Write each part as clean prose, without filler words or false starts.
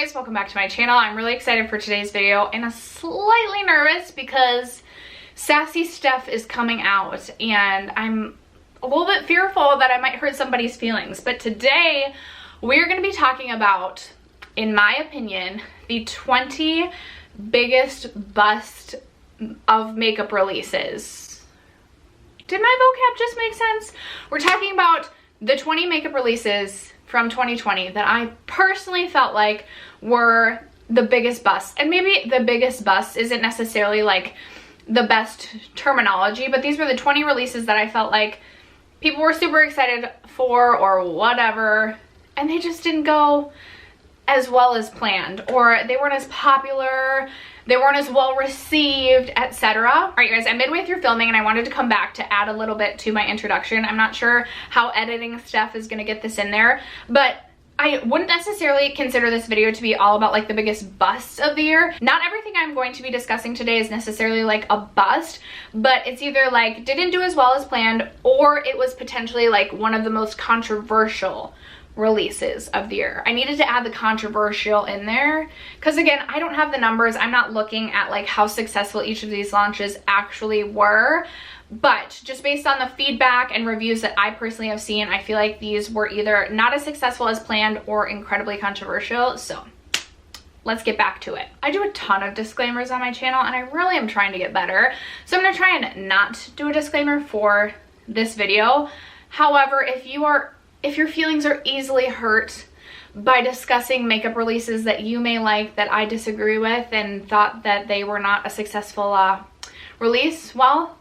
guys, welcome back to my channel. I'm really excited for today's video and slightly nervous because Sassy Steph is coming out and I'm a little bit fearful that I might hurt somebody's feelings. But today we're going to be talking about, in my opinion, the 20 biggest bust of makeup releases. Did my vocab just make sense? We're talking about the 20 makeup releases from 2020 that I personally felt like were the biggest busts. And maybe the biggest bust isn't necessarily like the best terminology, but these were the 20 releases that I felt like people were super excited for or whatever, and they just didn't go as well as planned, or they weren't as popular, they weren't as well received, etc. All right, guys, I'm midway through filming and I wanted to come back to add a little bit to my introduction. I'm not sure how editing Steph is gonna get this in there, but I wouldn't necessarily consider this video to be all about like the biggest busts of the year. Not everything I'm going to be discussing today is necessarily like a bust, but it's either like didn't do as well as planned, or it was potentially like one of the most controversial releases of the year. I needed to add the controversial in there because, again, I don't have the numbers. I'm not looking at like how successful each of these launches actually were, but just based on the feedback and reviews that I personally have seen, I feel like these were either not as successful as planned or incredibly controversial. So let's get back to it. I do a ton of disclaimers on my channel and I really am trying to get better, so I'm gonna try and not do a disclaimer for this video. However, if your feelings are easily hurt by discussing makeup releases that you may like that I disagree with and thought that they were not a successful release, well,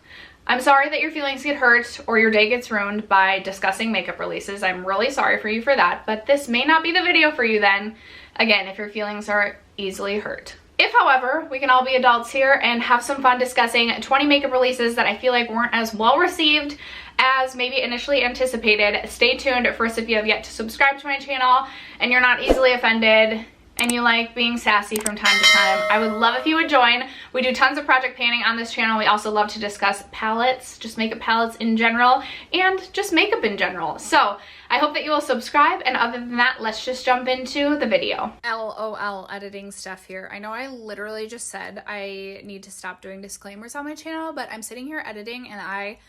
I'm sorry that your feelings get hurt or your day gets ruined by discussing makeup releases. I'm really sorry for you for that, but this may not be the video for you then, again, if your feelings are easily hurt. If, however, we can all be adults here and have some fun discussing 20 makeup releases that I feel like weren't as well received as maybe initially anticipated, stay tuned. First, if you have yet to subscribe to my channel and you're not easily offended and you like being sassy from time to time, I would love if you would join. We do tons of project panning on this channel. We also love to discuss palettes, just makeup palettes in general, and just makeup in general. So I hope that you will subscribe, and other than that, let's just jump into the video. LOL editing stuff here. I know I literally just said I need to stop doing disclaimers on my channel, but I'm sitting here editing and I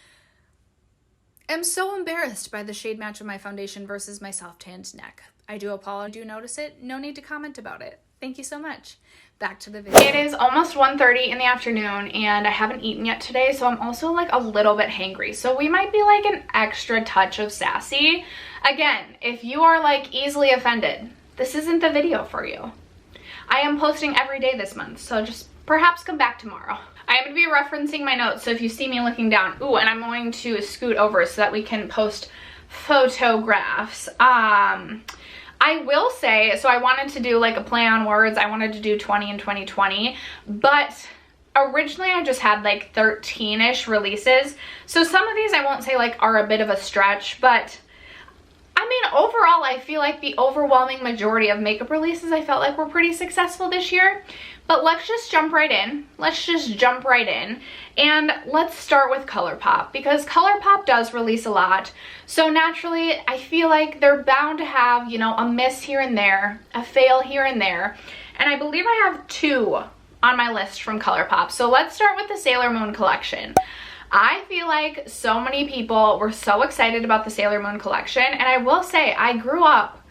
am so embarrassed by the shade match of my foundation versus my soft tanned neck. I do apologize. Do notice it? No need to comment about it. Thank you so much. Back to the video. It is almost 1:30 in the afternoon and I haven't eaten yet today, so I'm also like a little bit hangry. So we might be like an extra touch of sassy. Again, if you are like easily offended, this isn't the video for you. I am posting every day this month, so just perhaps come back tomorrow. I am going to be referencing my notes, so if you see me looking down, ooh, and I'm going to scoot over so that we can post photographs. I will say, so I wanted to do like a play on words. I wanted to do 20 in 2020, but originally I just had like 13-ish releases. So some of these I won't say like are a bit of a stretch, but I mean, overall, I feel like the overwhelming majority of makeup releases I felt like were pretty successful this year. But let's just jump right in. Let's just jump right in. And let's start with Colourpop, because Colourpop does release a lot. So naturally, I feel like they're bound to have, you know, a miss here and there, a fail here and there. And I believe I have 2 on my list from Colourpop. So let's start with the Sailor Moon collection. I feel like so many people were so excited about the Sailor Moon collection, and I will say I grew up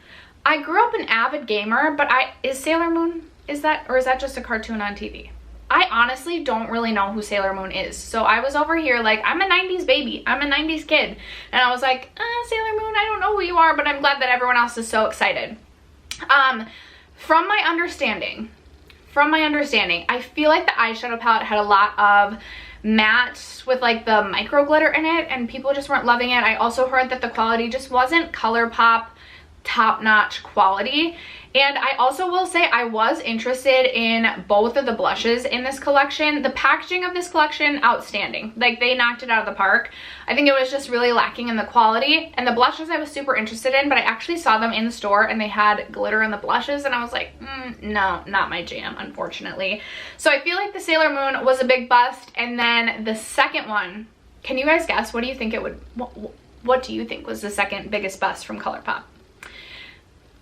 an avid gamer, but is Sailor Moon, is that just a cartoon on TV? I honestly don't really know who Sailor Moon is. So I was over here like, I'm a 90s baby, I'm a 90s kid, and I was like, Sailor Moon, I don't know who you are, but I'm glad that everyone else is so excited. From my understanding, I feel like the eyeshadow palette had a lot of matte with like the micro glitter in it and people just weren't loving it. I also heard that the quality just wasn't Colourpop top-notch quality. And I also will say I was interested in both of the blushes in this collection. The packaging of this collection, outstanding. Like, they knocked it out of the park. I think it was just really lacking in the quality. And the blushes I was super interested in, but I actually saw them in the store and they had glitter in the blushes and I was like, no, not my jam, unfortunately. So I feel like the Sailor Moon was a big bust. And then the second one, can you guys guess? What do you think it would, what do you think was the second biggest bust from Colourpop?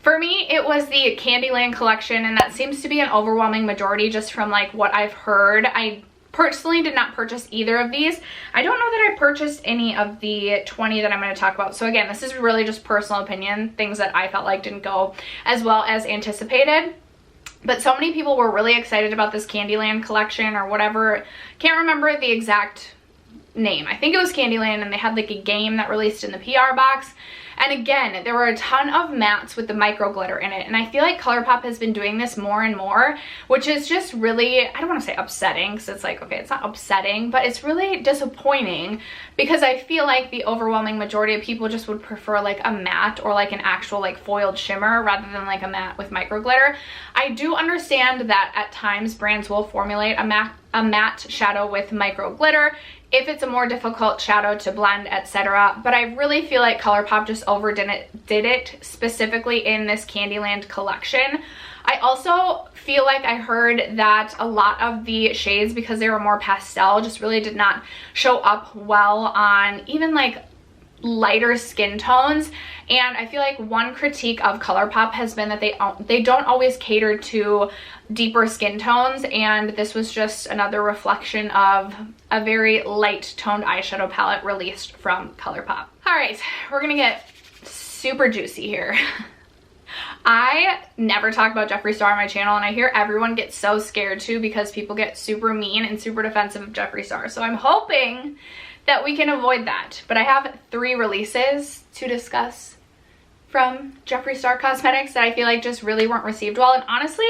For me, it was the Candyland collection, and that seems to be an overwhelming majority just from like what I've heard. I personally did not purchase either of these. I don't know that I purchased any of the 20 that I'm going to talk about. So again, this is really just personal opinion, things that I felt like didn't go as well as anticipated. But so many people were really excited about this Candyland collection or whatever. Can't remember the exact name. I think it was Candyland, and they had like a game that released in the PR box. And again, there were a ton of mattes with the micro glitter in it. And I feel like Colourpop has been doing this more and more, which is just really, I don't want to say upsetting, because it's like, okay, it's not upsetting, but it's really disappointing, because I feel like the overwhelming majority of people just would prefer like a matte or like an actual like foiled shimmer rather than like a matte with micro glitter. I do understand that at times brands will formulate a matte shadow with micro glitter if it's a more difficult shadow to blend, etc. But I really feel like Colourpop just overdid it specifically in this Candyland collection. I also feel like I heard that a lot of the shades, because they were more pastel, just really did not show up well on even like lighter skin tones. And I feel like one critique of Colourpop has been that they don't always cater to deeper skin tones, and this was just another reflection of a very light toned eyeshadow palette released from Colourpop. All right, we're gonna get super juicy here. I never talk about Jeffree Star on my channel, and I hear everyone gets so scared too because people get super mean and super defensive of Jeffree Star. So I'm hoping that we can avoid that. But I have 3 releases to discuss from Jeffree Star Cosmetics that I feel like just really weren't received well. And honestly,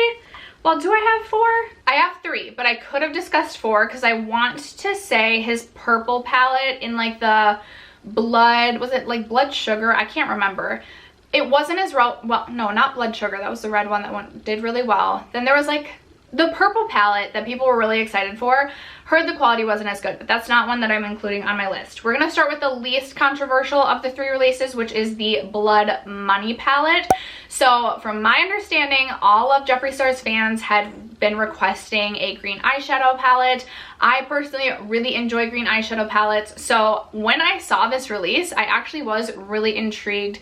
well, do I have 4? I have 3, but I could have discussed 4 because I want to say his purple palette in like the blood, was it like blood sugar? I can't remember. It wasn't as well, no, not blood sugar. That was the red one that did really well. Then there was like the purple palette that people were really excited for. Heard the quality wasn't as good, but that's not one that I'm including on my list. We're gonna start with the least controversial of the 3 releases, which is the Blood Money palette. So from my understanding, all of Jeffree Star's fans had been requesting a green eyeshadow palette. I personally really enjoy green eyeshadow palettes. So when I saw this release, I actually was really intrigued,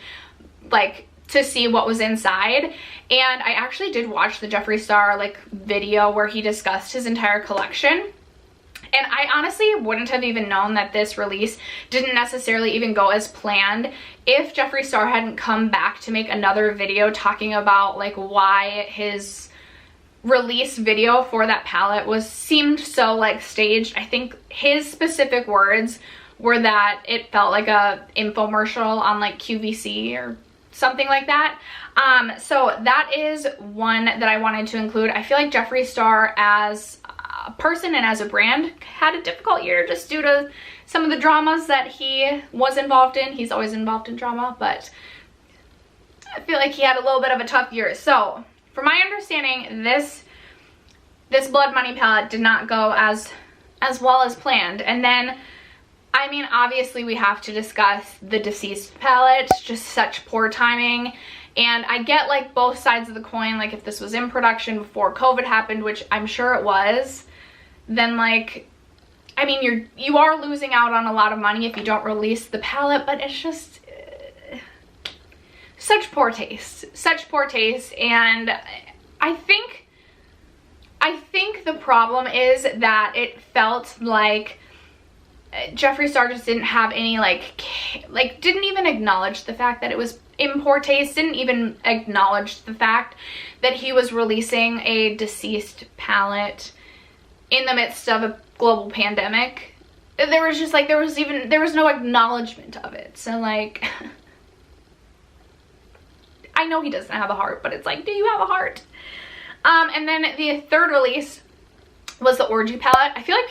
like, to see what was inside. And I actually did watch the Jeffree Star like video where he discussed his entire collection. And I honestly wouldn't have even known that this release didn't necessarily even go as planned if Jeffree Star hadn't come back to make another video talking about like why his release video for that palette seemed so like staged. I think his specific words were that it felt like a infomercial on like QVC or something like that. So that is one that I wanted to include. I feel like Jeffree Star as a person and as a brand had a difficult year just due to some of the dramas that he was involved in. He's always involved in drama, but I feel like he had a little bit of a tough year. So from my understanding, this Blood Money palette did not go as well as planned. And then, I mean, obviously we have to discuss the Deceased palette. Just such poor timing. And I get like both sides of the coin. Like if this was in production before COVID happened, which I'm sure it was, then like, I mean, you are losing out on a lot of money if you don't release the palette, but it's just such poor taste. And I think the problem is that it felt like Jeffree Star just didn't have any didn't even acknowledge the fact that it was in poor taste, didn't even acknowledge the fact that he was releasing a Deceased palette in the midst of a global pandemic. There was just like, there was no acknowledgement of it. So like, I know he doesn't have a heart, but it's like, do you have a heart? And then the 3rd release was the Orgy palette. I feel like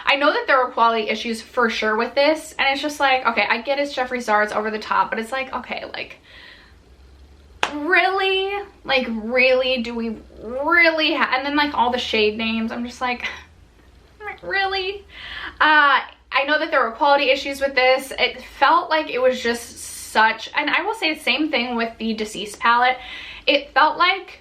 I know that there were quality issues for sure with this, and it's just like, okay, I get it's Jeffree Star, it's over the top, but it's like, okay, like, really? Like, really? Do we really have, and then like all the shade names, I'm just like really? I know that there were quality issues with this. It felt like it was just such, and I will say the same thing with the Deceased palette. It felt like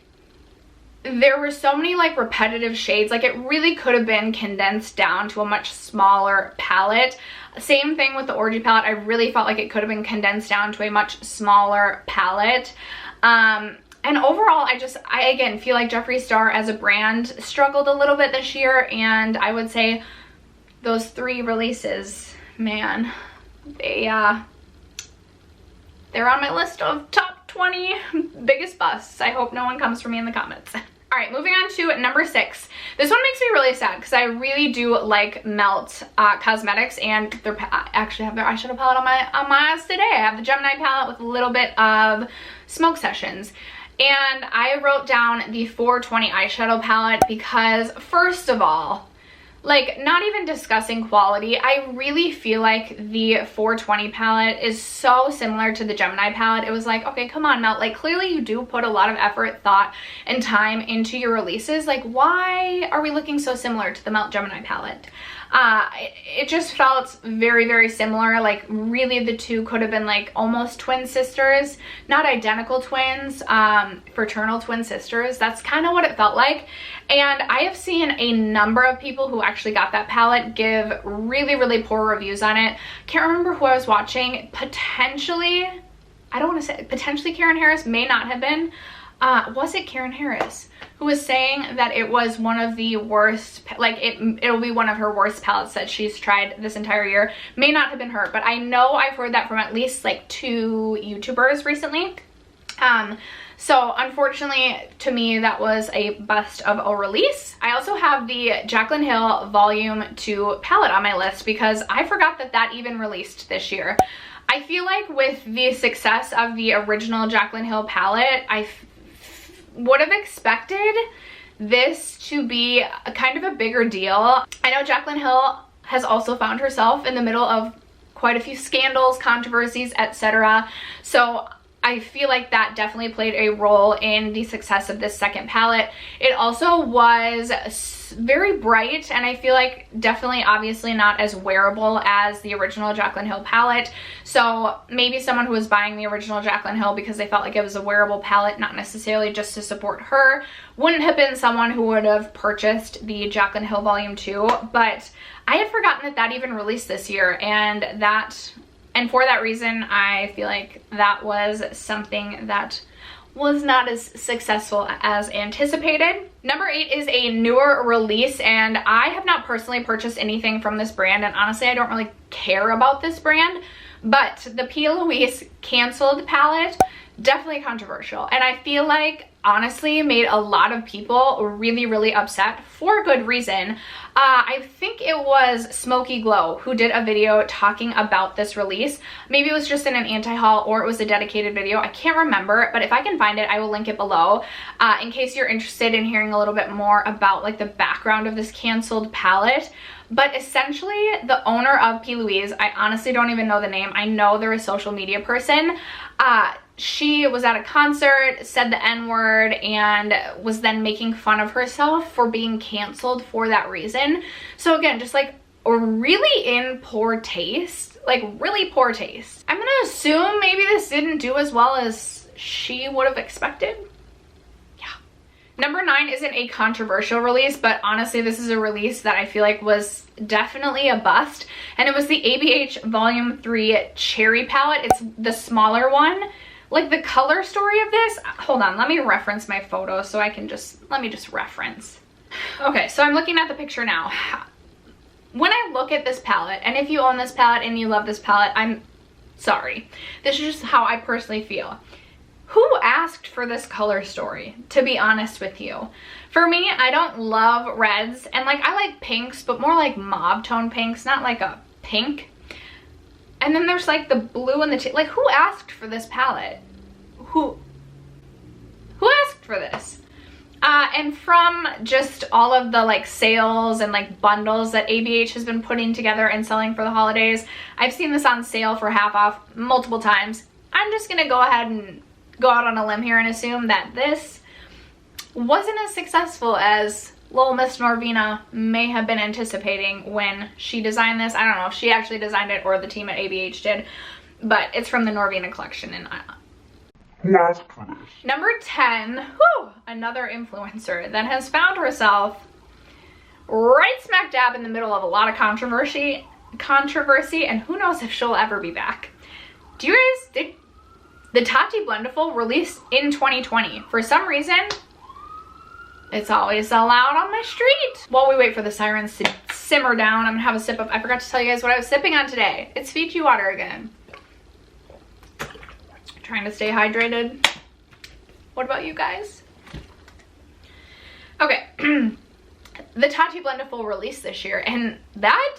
there were so many like repetitive shades. Like it really could have been condensed down to a much smaller palette. Same thing with the Orgy palette. I really felt like it could have been condensed down to a much smaller palette. And overall, I again feel like Jeffree Star as a brand struggled a little bit this year, and I would say those 3 releases, man, they're on my list of top 20 biggest busts. I hope no one comes for me in the comments. All right, moving on to number 6. This one makes me really sad because I really do like Melt Cosmetics, and I actually have their eyeshadow palette on my eyes today. I have the Gemini palette with a little bit of Smoke Sessions. And I wrote down the 420 eyeshadow palette because, first of all, like, not even discussing quality, I really feel like the 420 palette is so similar to the Gemini palette. It was like, okay, come on, Melt. Like, clearly you do put a lot of effort, thought, and time into your releases. Like, why are we looking so similar to the Melt Gemini palette? It just felt very, very similar. Like, really the two could have been like almost twin sisters, not identical twins, fraternal twin sisters. That's kind of what it felt like. And I have seen a number of people who actually got that palette give really, really poor reviews on it. Can't remember who I was watching. Potentially, I don't want to say, potentially Karen Harris, may not have been. Was it Karen Harris who was saying that it was one of the worst, like it'll be one of her worst palettes that she's tried this entire year? May not have been her, but I know I've heard that from at least like 2 YouTubers recently. So unfortunately to me, that was a bust of a release. I also have the Jaclyn Hill Volume 2 palette on my list because I forgot that that even released this year. I feel like with the success of the original Jaclyn Hill palette, I would have expected this to be a kind of a bigger deal. I know Jaclyn Hill has also found herself in the middle of quite a few scandals, controversies, etc. So I feel like that definitely played a role in the success of this second palette. It also was very bright, and I feel like definitely obviously not as wearable as the original Jaclyn Hill palette. So maybe someone who was buying the original Jaclyn Hill because they felt like it was a wearable palette, not necessarily just to support her, wouldn't have been someone who would have purchased the Jaclyn Hill Volume 2. But I had forgotten that that even released this year, and for that reason, I feel like that was something that was not as successful as anticipated. Number 8 is a newer release, and I have not personally purchased anything from this brand, and honestly, I don't really care about this brand, but the P. Louise Canceled palette, definitely controversial, and I feel like honestly made a lot of people really, really upset for good reason. I think it was Smoky Glow who did a video talking about this release. Maybe it was just in an anti-haul or it was a dedicated video. I can't remember, but if I can find it, I will link it below in case you're interested in hearing a little bit more about like the background of this Canceled palette. But essentially, the owner of P. Louise, I honestly don't even know the name. I know they're a social media person. She was at a concert, said the N-word, and was then making fun of herself for being canceled for that reason. So again, just like really in poor taste, like really poor taste. I'm gonna assume maybe this didn't do as well as she would have expected. Yeah. Number 9 isn't a controversial release, but honestly, this is a release that I feel like was definitely a bust, and it was the ABH Volume 3 Cherry palette. It's the smaller one. Like the color story of this, hold on, let me reference my photo so I can let me just reference. Okay, so I'm looking at the picture now. When I look at this palette, and if you own this palette and you love this palette, I'm sorry. This is just how I personally feel. Who asked for this color story, to be honest with you? For me, I don't love reds, and like I like pinks, but more like mauve tone pinks, not like a pink. And then there's like the blue and the like, who asked for this palette? Who asked for this? And from just all of the like sales and like bundles that ABH has been putting together and selling for the holidays, I've seen this on sale for half off multiple times. I'm just gonna go ahead and go out on a limb here and assume that this wasn't as successful as Little Miss Norvina may have been anticipating when she designed this. I don't know if she actually designed it or the team at ABH did, but it's from the Norvina collection, and who asked for this? Number 10, whew, another influencer that has found herself right smack dab in the middle of a lot of controversy, and who knows if she'll ever be back. Do you guys, The Tati Blendiful released in 2020. For some reason, it's always allowed on my street. While we wait for the sirens to simmer down, I'm gonna have a sip of, I forgot to tell you guys what I was sipping on today. It's Fiji water again. Trying to stay hydrated. What about you guys? Okay, the Tati Blendiful released this year, and that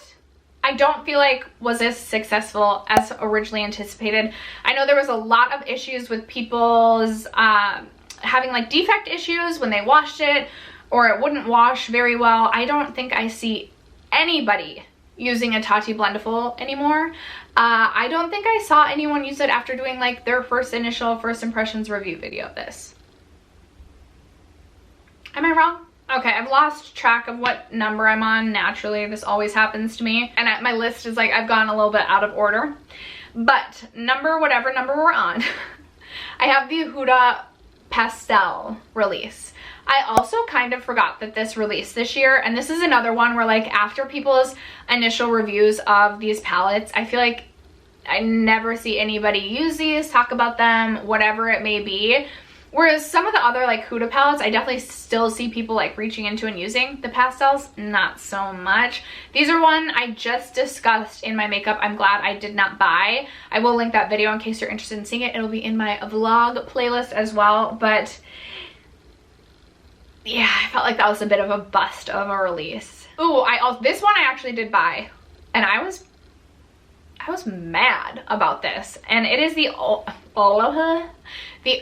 I don't feel like was as successful as originally anticipated. I know there was a lot of issues with people's having like defect issues when they washed it, or it wouldn't wash very well. I don't think I see anybody using a Tati Blendiful anymore. I don't think I saw anyone use it after doing like their first impressions review video of this. Am I wrong? Okay, I've lost track of what number I'm on. Naturally, this always happens to me. And my list is like, I've gone a little bit out of order. But whatever number we're on, I have the Huda Pastel release. I also kind of forgot that this released this year. And this is another one where like after people's initial reviews of these palettes, I feel like I never see anybody use these, talk about them, whatever it may be. Whereas some of the other like Huda palettes, I definitely still see people like reaching into and using. The pastels, not so much. These are one I just discussed in my makeup I'm glad I did not buy. I will link that video in case you're interested in seeing it. It'll be in my vlog playlist as well. But yeah, I felt like that was a bit of a bust of a release. Ooh, this one I actually did buy, and I was mad about this, and it is the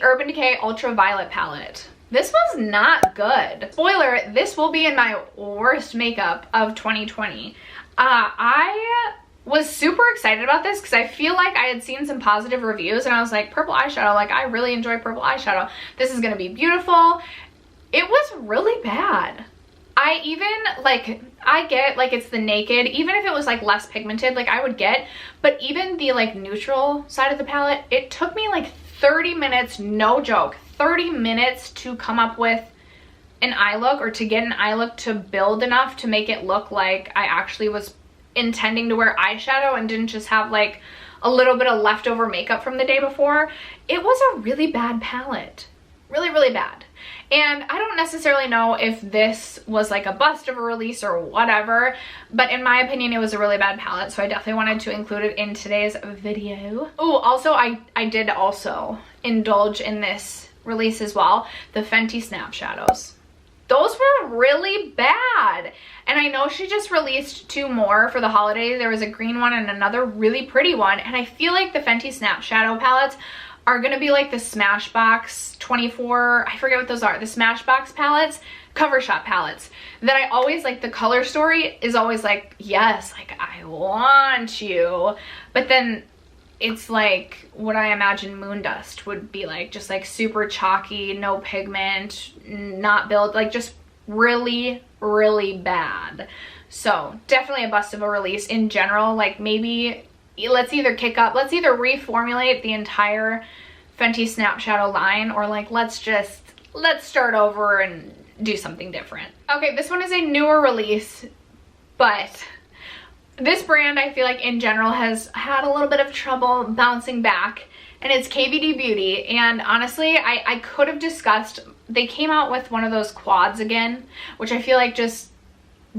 Urban Decay Ultraviolet palette. This was not good. Spoiler, this will be in my worst makeup of 2020. I was super excited about this because I feel like I had seen some positive reviews, and I was like, purple eyeshadow, like I really enjoy purple eyeshadow. This is gonna be beautiful. It was really bad. I even, like, I get, like, it's the naked, even if it was, like, less pigmented, like, I would get, but even the, like, neutral side of the palette, it took me, like, 30 minutes, no joke, 30 minutes to come up with an eye look, or to get an eye look to build enough to make it look like I actually was intending to wear eyeshadow and didn't just have, like, a little bit of leftover makeup from the day before. It was a really bad palette. Really, really bad. And I don't necessarily know if this was like a bust of a release or whatever, but in my opinion, it was a really bad palette, so I definitely wanted to include it in today's video. Ooh, also, I did also indulge in this release as well, the Fenty Snap Shadows. Those were really bad. And I know she just released 2 more for the holiday. There was a green one and another really pretty one, and I feel like the Fenty Snap Shadow palettes are gonna be like the Smashbox 24, I forget what those are, the Smashbox palettes, cover shop palettes, that I always like. The color story is always like, yes, like I want you, but then it's like what I imagine Moondust would be like, just like super chalky, no pigment, not build, like just really, really bad. So definitely a bust of a release in general. Like maybe let's either reformulate the entire Fenty Snap Shadow line, or like let's start over and do something different. Okay, this one is a newer release, but this brand I feel like in general has had a little bit of trouble bouncing back, and it's KVD Beauty. And honestly, I could have discussed, they came out with one of those quads again, which I feel like just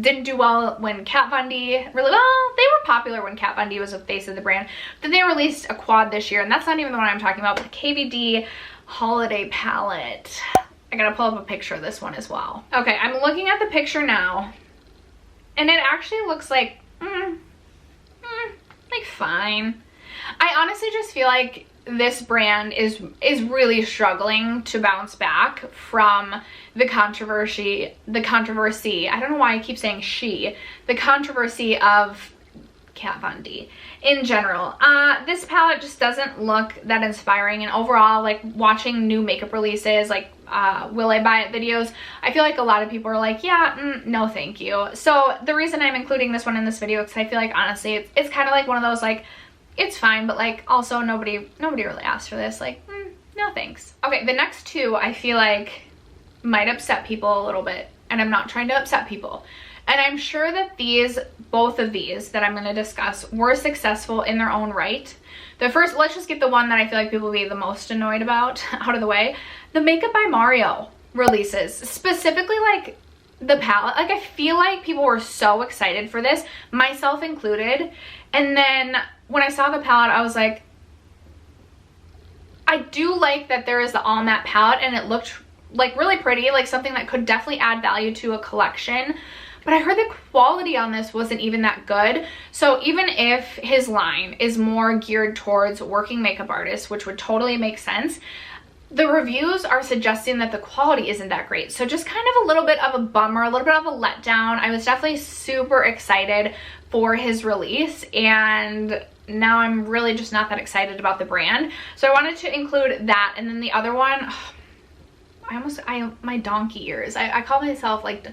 didn't do well when Kat Von D, they were popular when Kat Von D was the face of the brand. Then they released a quad this year, and that's not even the one I'm talking about, but the KVD Holiday palette. I gotta pull up a picture of this one as well. Okay, I'm looking at the picture now, and it actually looks like, like fine. I honestly just feel like this brand is really struggling to bounce back from the controversy, I don't know why I keep saying the controversy of Kat Von D in general. This palette just doesn't look that inspiring, and overall, like watching new makeup releases, like will I buy it videos, I feel like a lot of people are like, yeah, no thank you. So the reason I'm including this one in this video is because I feel like honestly it's kind of like one of those like, it's fine, but like also nobody really asked for this, like no thanks. Okay, the next 2 I feel like might upset people a little bit, and I'm not trying to upset people. And I'm sure that both of these that I'm going to discuss were successful in their own right. The first, let's just get the one that I feel like people will be the most annoyed about out of the way. The Makeup by Mario releases, specifically like the palette. Like I feel like people were so excited for this, myself included. And then when I saw the palette, I was like, I do like that there is the all matte palette and it looked like really pretty, like something that could definitely add value to a collection. But I heard the quality on this wasn't even that good. So even if his line is more geared towards working makeup artists, which would totally make sense, the reviews are suggesting that the quality isn't that great. So just kind of a little bit of a bummer, a little bit of a letdown. I was definitely super excited for his release, and now I'm really just not that excited about the brand. So I wanted to include that. And then the other one, my donkey ears. I call myself like,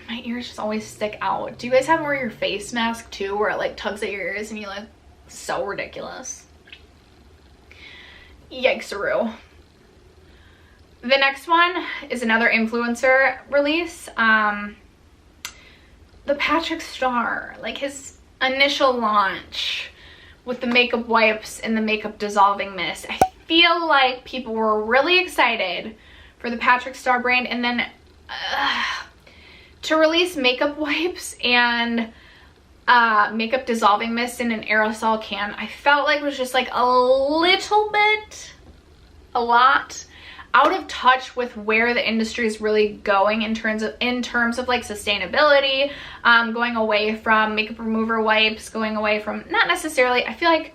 my ears just always stick out. Do you guys have wear your face mask too, where it like tugs at your ears and you look so ridiculous? Yikes-a-roo. The next one is another influencer release. The Patrick Star, like his initial launch with the makeup wipes and the makeup dissolving mist. I feel like people were really excited for the Patrick Star brand, and then to release makeup wipes and makeup dissolving mist in an aerosol can, I felt like it was just like a little bit, a lot out of touch with where the industry is really going in terms of like sustainability, going away from makeup remover wipes, going away from, not necessarily, I feel like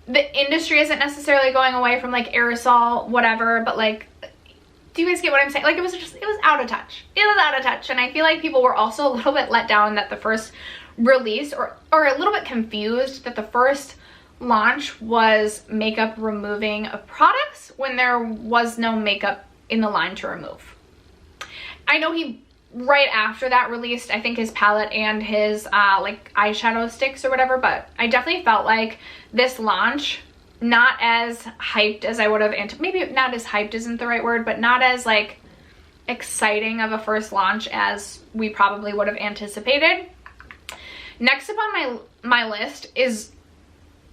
the industry isn't necessarily going away from like aerosol, whatever, but like, do you guys get what I'm saying? Like it was out of touch. It was out of touch. And I feel like people were also a little bit let down that the first release, or a little bit confused that the first launch was makeup removing of products when there was no makeup in the line to remove. I know he, right after that, released, I think, his palette and his like eyeshadow sticks or whatever, but I definitely felt like this launch, not as hyped as I would have, maybe not as hyped isn't the right word, but not as like exciting of a first launch as we probably would have anticipated. Next up on my list is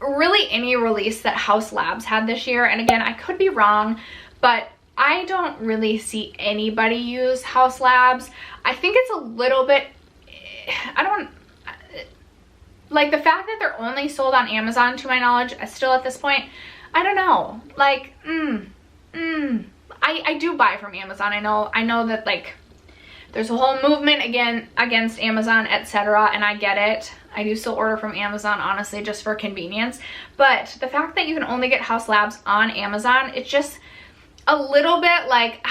really any release that Haus Labs had this year. And again, I could be wrong, but I don't really see anybody use Haus Labs. I think it's a little bit, like the fact that they're only sold on Amazon, to my knowledge, still at this point, I don't know. Like, I do buy from Amazon. I know that like there's a whole movement against Amazon, etc., and I get it. I do still order from Amazon, honestly, just for convenience. But the fact that you can only get Haus Labs on Amazon, it's just a little bit like,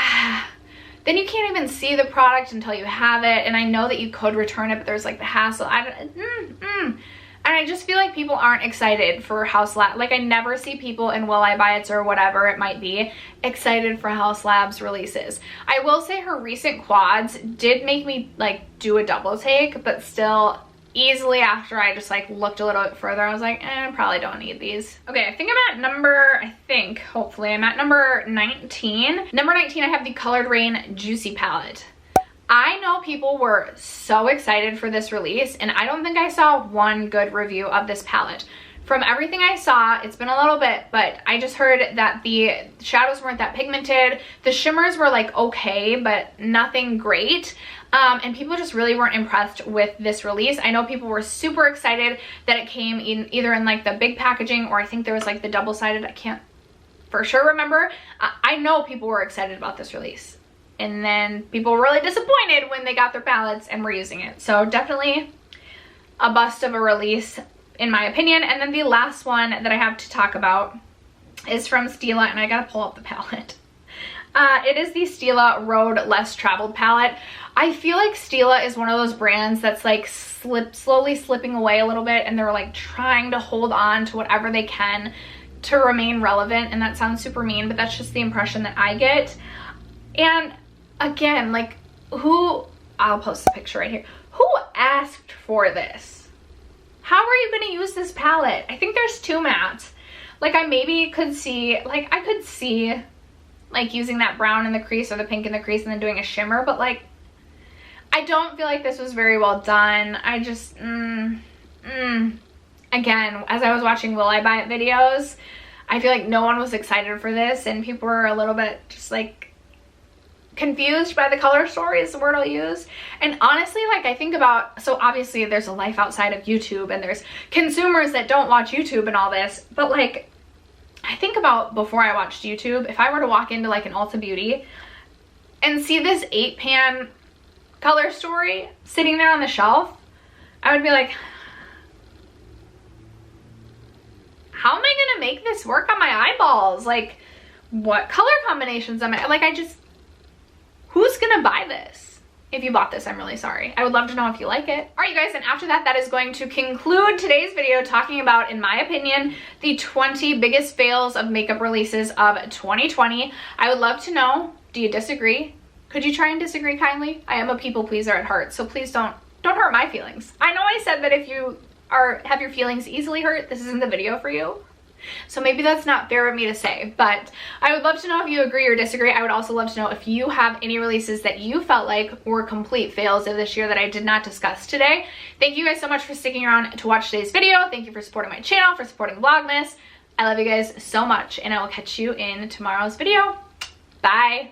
then you can't even see the product until you have it. And I know that you could return it, but there's like the hassle. And I just feel like people aren't excited for Haus Labs. Like I never see people in Will I Buy It's or whatever it might be excited for Haus Labs releases. I will say her recent quads did make me like do a double take, but still easily after I just like looked a little bit further, I was like, I probably don't need these. Okay, I think I'm at hopefully I'm at number 19. Number 19, I have the Colored Rain Juicy Palette. I know people were so excited for this release, and I don't think I saw one good review of this palette. From everything I saw, it's been a little bit, but I just heard that the shadows weren't that pigmented. The shimmers were like okay, but nothing great. And people just really weren't impressed with this release. I know people were super excited that it came in either in like the big packaging, or I think there was like the double-sided, I can't for sure remember. I know people were excited about this release. And then people were really disappointed when they got their palettes and were using it. So definitely a bust of a release, in my opinion. And then the last one that I have to talk about is from Stila, and I gotta pull up the palette. It is the Stila Road Less Traveled palette. I feel like Stila is one of those brands that's like slowly slipping away a little bit, and they're like trying to hold on to whatever they can to remain relevant. And that sounds super mean, but that's just the impression that I get. And again, like I'll post the picture right here. Who asked for this? How are you going to use this palette? I think there's two mattes. Like I maybe could see, like using that brown in the crease or the pink in the crease and then doing a shimmer, but like I don't feel like this was very well done. I just, again, as I was watching Will I Buy It videos, I feel like no one was excited for this, and people were a little bit just like confused by the color story is the word I'll use. And honestly, like I think about, so obviously there's a life outside of YouTube and there's consumers that don't watch YouTube and all this, but like I think about before I watched YouTube, if I were to walk into like an Ulta Beauty and see this 8-pan color story sitting there on the shelf, I would be like, how am I gonna make this work on my eyeballs? Like, what color combinations am I, like, who's gonna buy this? If you bought this, I'm really sorry. I would love to know if you like it. All right, you guys, and after that, that is going to conclude today's video talking about, in my opinion, the 20 biggest fails of makeup releases of 2020. I would love to know, do you disagree? Could you try and disagree kindly? I am a people pleaser at heart, so please don't hurt my feelings. I know I said that if you have your feelings easily hurt, this isn't the video for you. So maybe that's not fair of me to say, but I would love to know if you agree or disagree. I would also love to know if you have any releases that you felt like were complete fails of this year that I did not discuss today. Thank you guys so much for sticking around to watch today's video. Thank you for supporting my channel, for supporting Vlogmas. I love you guys so much, and I will catch you in tomorrow's video. Bye.